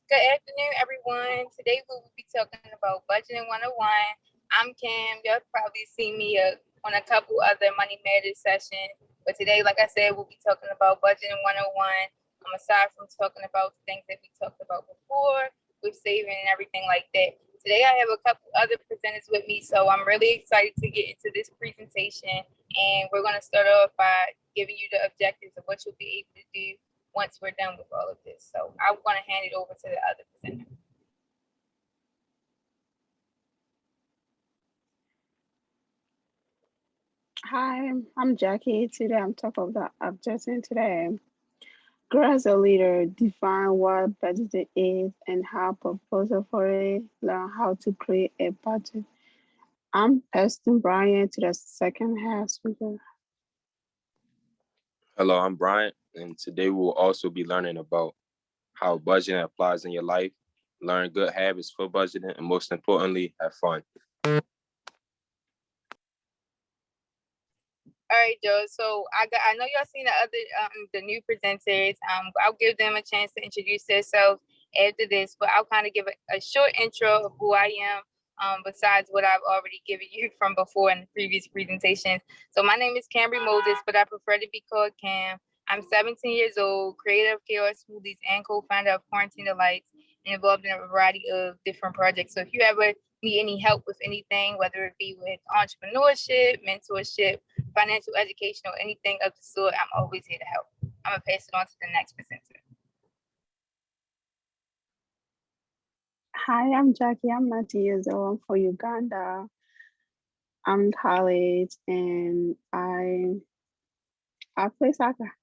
Good afternoon, everyone. Today we will be talking about Budgeting 101. I'm Kim. Y'all probably seen me on a couple other Money Matters sessions. But today, like I said, we'll be talking about Budgeting 101. Aside from talking about things that we talked about before with saving and everything like that. Today, I have a couple other presenters with me, so I'm really excited to get into this presentation. And we're going to start off by giving you the objectives of what you'll be able to do once we're done with all of this. So I'm going to hand it over to the other presenter. Hi, I'm Jackie. Today I'm talking about the objection today. Grow as a leader, define what budget is and how proposal for it, learn how to create a budget. I'm passing Bryant to the second half speaker. Hello, I'm Bryant, and today we'll also be learning about how budgeting applies in your life, learn good habits for budgeting, and most importantly, have fun. All right, Joe. So I know y'all seen the other the new presenters. I'll give them a chance to introduce themselves after this, but I'll kind of give a short intro of who I am. Besides what I've already given you from before in the previous presentations. So my name is Cambry Moses, but I prefer to be called Cam. I'm 17 years old, creator of Chaos Smoothies and co-founder of Quarantine Delights, and involved in a variety of different projects. So if you ever need any help with anything, whether it be with entrepreneurship, mentorship, financial education, or anything of the sort, I'm always here to help. I'm gonna pass it on to the next presenter. Hi, I'm Jackie. I'm 19 years old. I'm from Uganda. I'm in college and I play soccer.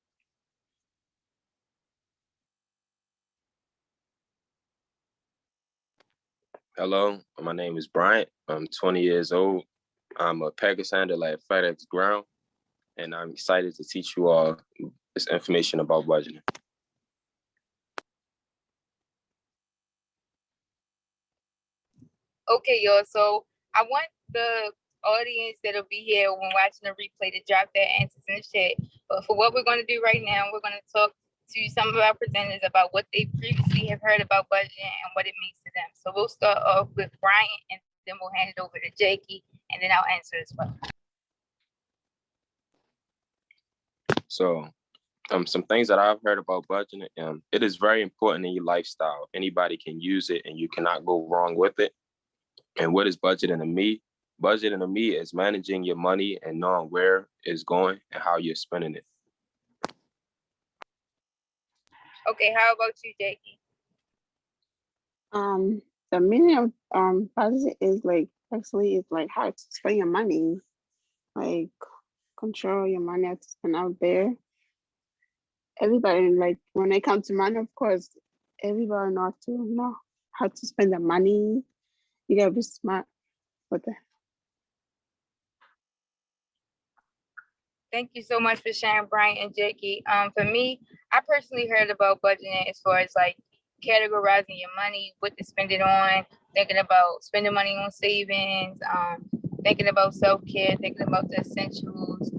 Hello, my name is Bryant. I'm 20 years old. I'm a package handler at FedEx Ground, and I'm excited to teach you all this information about budgeting. Okay, y'all. So I want the audience that'll be here when watching the replay to drop their answers in the chat. But for what we're going to do right now, we're going to talk to some of our presenters about what they previously have heard about budgeting and what it means to them. So we'll start off with Bryant, and then we'll hand it over to Jakey, and then I'll answer as well. So, some things that I've heard about budgeting, it is very important in your lifestyle. Anybody can use it, and you cannot go wrong with it. And what is budgeting to me? Budgeting to me is managing your money and knowing where it's going and how you're spending it. Okay, how about you, Jakey? The meaning of budget is like actually it's like how to spend your money, like control your money how to spend out there. Everybody like when it comes to money, of course, everybody knows to know how to spend the money. You gotta be smart with that. Thank you so much for sharing, Brian and Jakey. For me, I personally heard about budgeting as far as like categorizing your money, what to spend it on, thinking about spending money on savings, thinking about self-care, thinking about the essentials,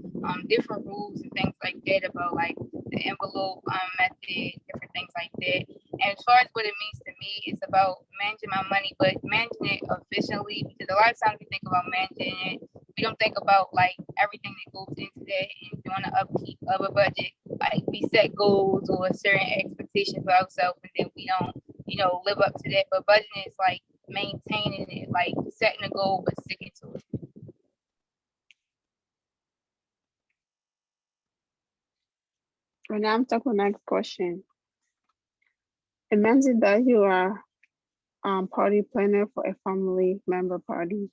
different rules and things like that about like the envelope method, different things like that. And as far as what it means to me, it's about managing my money, but managing it efficiently because a lot of times we think about managing it, we don't think about like everything that goes into that and doing the upkeep of a budget. Like we set goals or a certain expectation for ourselves and then we don't, live up to that. But budgeting is like maintaining it, like setting a goal but sticking to it. And now I'm talking next question. Imagine that you are party planner for a family member party.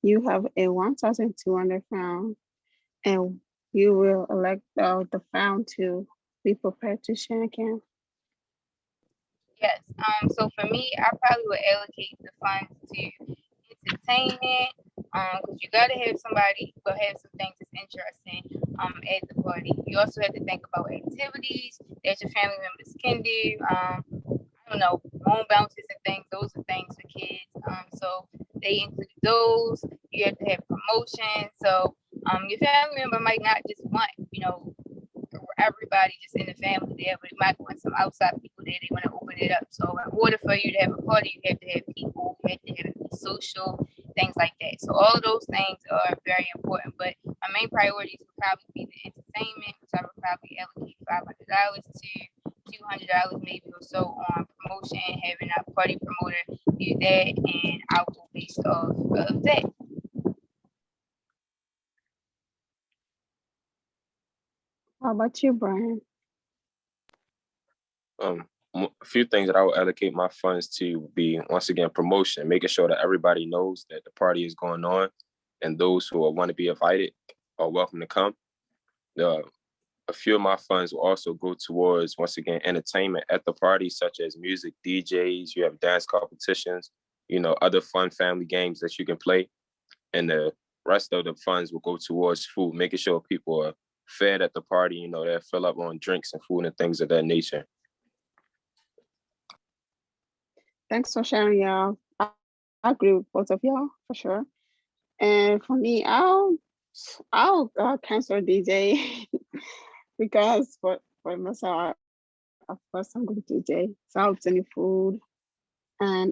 You have a 1,200 pound and you will elect the pound to be prepared to share camp. Yes. So for me, I probably would allocate the funds to entertainment. Because you gotta have somebody who have some things that's interesting at the party. You also have to think about activities that your family members can do. I don't know, home bounces and things. Those are things for kids. So they include those. You have to have promotions. So your family member might not just want, everybody just in the family there, but it might want some outside people there. They want to open it up. So in order for you to have a party, you have to have people, you have to have it be social, things like that. So all of those things are very important. But my main priorities would probably be the entertainment, which I would probably allocate $500 to $200 maybe or so on promotion, having a party promoter do that, and I'll go based off of that. How about you, Brian? A few things that I would allocate my funds to would be, once again, promotion, making sure that everybody knows that the party is going on and those who want to be invited are welcome to come. Uh, a few of my funds will also go towards, once again, entertainment at the party, such as music, DJs, you have dance competitions, other fun family games that you can play. And the rest of the funds will go towards food, making sure people are fed at the party, they'll fill up on drinks and food and things of that nature. Thanks for sharing, y'all. I agree with both of y'all for sure. And for me, I'll cancel DJ because for myself, of course, I'm going to DJ. So I'll send you food and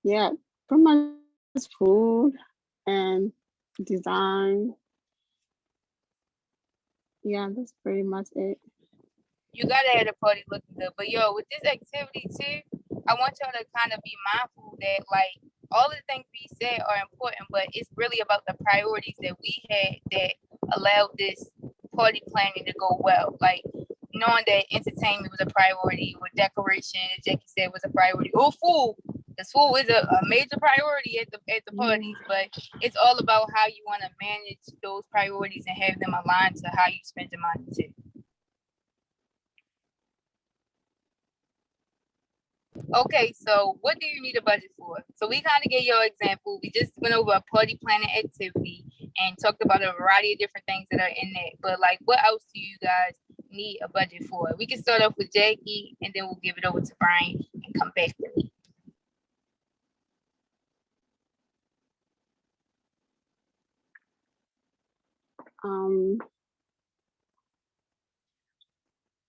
yeah, pretty much food and design. Yeah, that's pretty much it. You gotta have the party looking good. But yo, with this activity too, I want y'all to kind of be mindful that like all the things we said are important, but it's really about the priorities that we had that allowed this party planning to go well. Like knowing that entertainment was a priority, or decoration, as Jackie said, was a priority. Or food. Because food is a major priority at the parties, but it's all about how you want to manage those priorities and have them aligned to how you spend your money too. Okay, so what do you need a budget for? So we kind of gave your example. We just went over a party planning activity and talked about a variety of different things that are in that. But like, what else do you guys need a budget for? We can start off with Jackie, and then we'll give it over to Brian and come back to me. Um,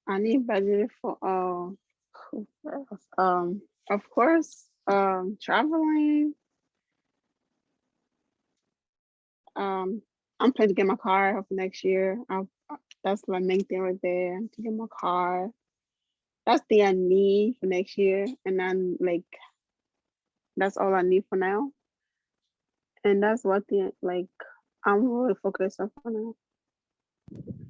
I need budget for of course, traveling. I'm planning to get my car for next year. That's my main thing right there, to get my car. That's the I need for next year, and then like that's all I need for now. And that's what I'm really focused on for now.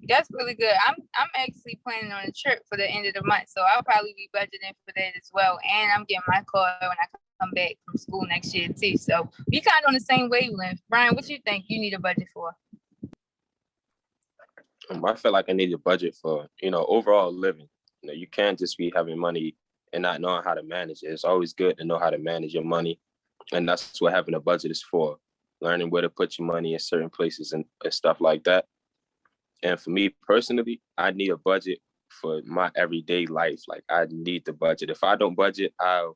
That's really good. I'm actually planning on a trip for the end of the month, so I'll probably be budgeting for that as well. And I'm getting my car when I come back from school next year too. So we kind of on the same wavelength. Brian, what you think you need a budget for? I feel like I need a budget for, overall living. You can't just be having money and not knowing how to manage it. It's always good to know how to manage your money. And that's what having a budget is for, learning where to put your money in certain places and stuff like that. And for me personally, I need a budget for my everyday life. Like I need the budget. If I don't budget, I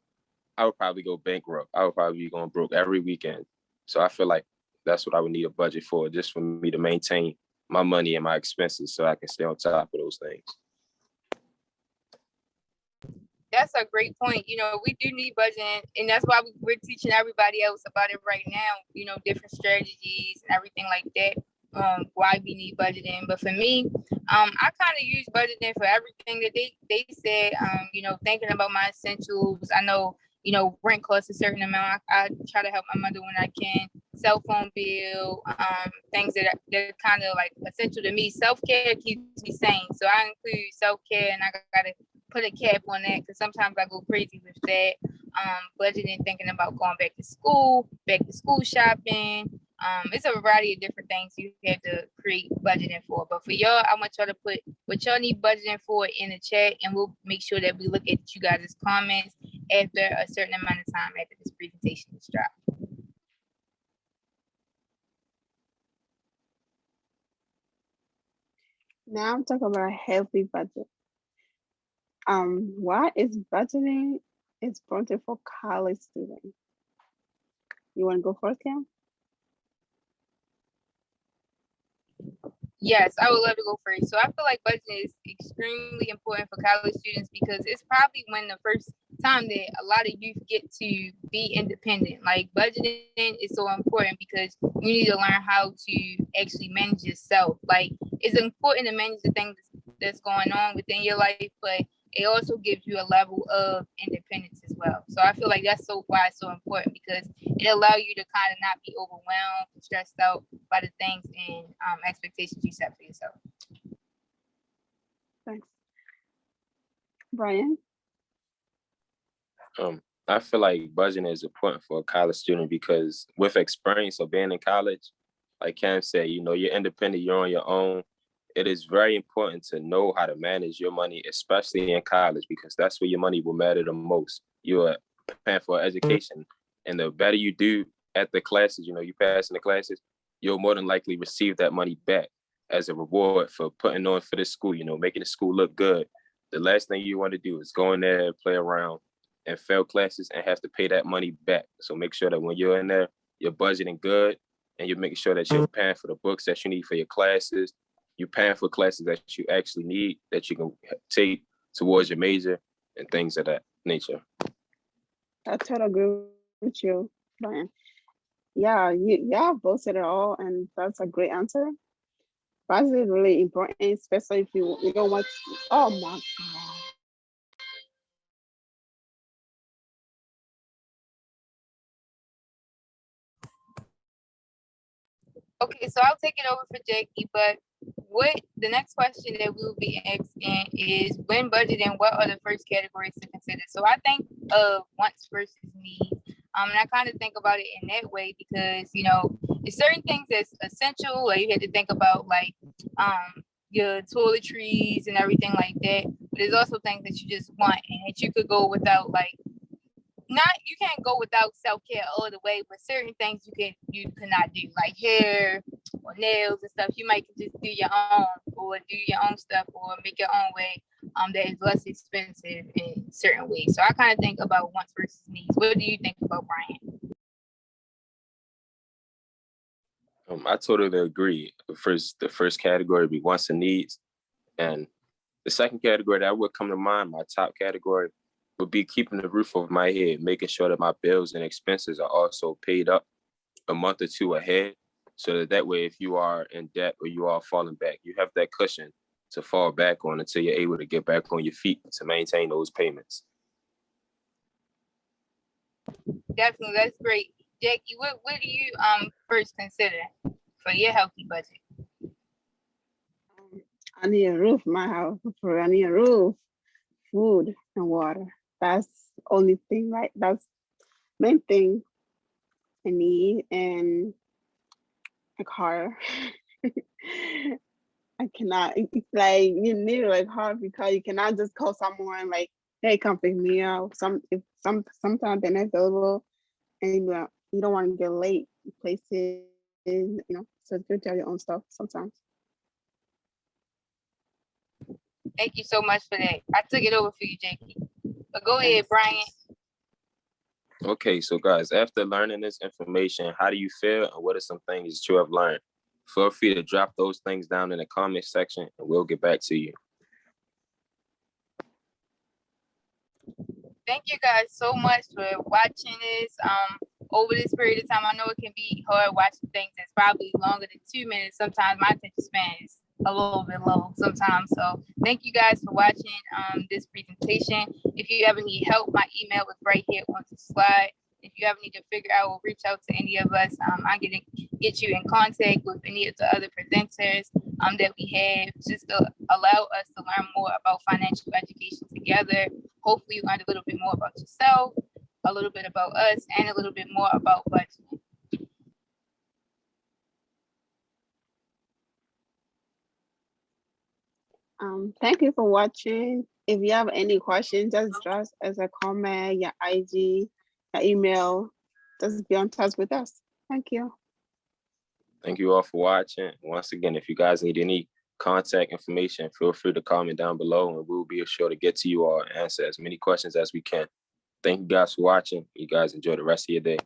would probably go bankrupt. I would probably be going broke every weekend. So I feel like that's what I would need a budget for, just for me to maintain my money and my expenses so I can stay on top of those things. That's a great point. We do need budgeting, and that's why we're teaching everybody else about it right now. Different strategies and everything like that. Why we need budgeting, but for me, I kind of use budgeting for everything that they said. Thinking about my essentials. I know rent costs a certain amount. I try to help my mother when I can. Cell phone bill, things that are kind of like essential to me. Self care keeps me sane, so I include self care, and I gotta put a cap on that because sometimes I go crazy with that. Budgeting, thinking about going back to school shopping. It's a variety of different things you have to create budgeting for. But for y'all, I want y'all to put what y'all need budgeting for in the chat, and we'll make sure that we look at you guys' comments after a certain amount of time after this presentation is dropped. Now I'm talking about a healthy budget. Why is budgeting important for college students? You want to go first, Cam? Yes, I would love to go first. So I feel like budgeting is extremely important for college students because it's probably when the first time that a lot of youth get to be independent. Like budgeting is so important because you need to learn how to actually manage yourself. Like it's important to manage the things that's going on within your life, but it also gives you a level of independence as well. So I feel like that's so why it's so important because it allows you to kind of not be overwhelmed, stressed out by the things and expectations you set for yourself. Thanks. Brian? I feel like budgeting is important for a college student because with experience of being in college, like Cam said, you're independent, you're on your own. It is very important to know how to manage your money, especially in college, because that's where your money will matter the most. You're paying for education, and the better you do at the classes, you pass in the classes, you'll more than likely receive that money back as a reward for putting on for the school, making the school look good. The last thing you want to do is go in there, play around, and fail classes and have to pay that money back. So make sure that when you're in there, you're budgeting good and you're making sure that you're paying for the books that you need for your classes. You're paying for classes that you actually need that you can take towards your major and things of that nature. I totally agree with you, Brian. Yeah, you have both said it all, and that's a great answer. Budget is really important, especially if you don't want. Oh my god! Okay, so I'll take it over for Jackie, but what the next question that we'll be asking is when budgeting, what are the first categories to consider? So I think of wants versus needs. And I kind of think about it in that way because, there's certain things that's essential, like you had to think about like your toiletries and everything like that. But there's also things that you just want and that you could go without, like not you can't go without self-care all the way, but certain things you cannot do, like hair or nails and stuff. You might just do your own or do your own stuff or make your own way that is less expensive in certain ways. So I kind of think about wants versus needs. What do you think about, Brian? I totally agree. The first category would be wants and needs. And the second category that would come to mind, my top category, would be keeping the roof over my head, making sure that my bills and expenses are also paid up a month or two ahead. So that way, if you are in debt or you are falling back, you have that cushion to fall back on until you're able to get back on your feet to maintain those payments. Definitely, that's great. Jackie, what do you first consider for your healthy budget? I need a roof in my house. I need a roof, food, and water. That's the only thing, right? That's main thing I need, and a car. I cannot. It's like you need it like hard because you cannot just call someone like, "Hey, come pick me up." Sometimes they're not available, and you don't want to get late places. So it's good to have your own stuff sometimes. Thank you so much for that. I took it over for you, Jackie. But go ahead, Thanks. Brian. Okay, so guys, after learning this information, how do you feel and what are some things that you have learned? Feel free to drop those things down in the comment section and we'll get back to you. Thank you guys so much for watching this over this period of time. I know it can be hard watching things that's probably longer than 2 minutes. Sometimes my attention span is a little bit low sometimes. So thank you guys for watching this presentation. If you ever need help, my email is right here on the slide. If you ever need to figure out or reach out to any of us, I'm going to get you in contact with any of the other presenters that we have, just to allow us to learn more about financial education together. Hopefully you learned a little bit more about yourself, a little bit about us, and a little bit more about budgeting. Thank you for watching. If you have any questions, just drop us a comment, your IG, your email. Just be on touch with us. Thank you. Thank you all for watching. Once again, if you guys need any contact information, feel free to comment down below and we'll be sure to get to you all and answer as many questions as we can. Thank you guys for watching. You guys enjoy the rest of your day.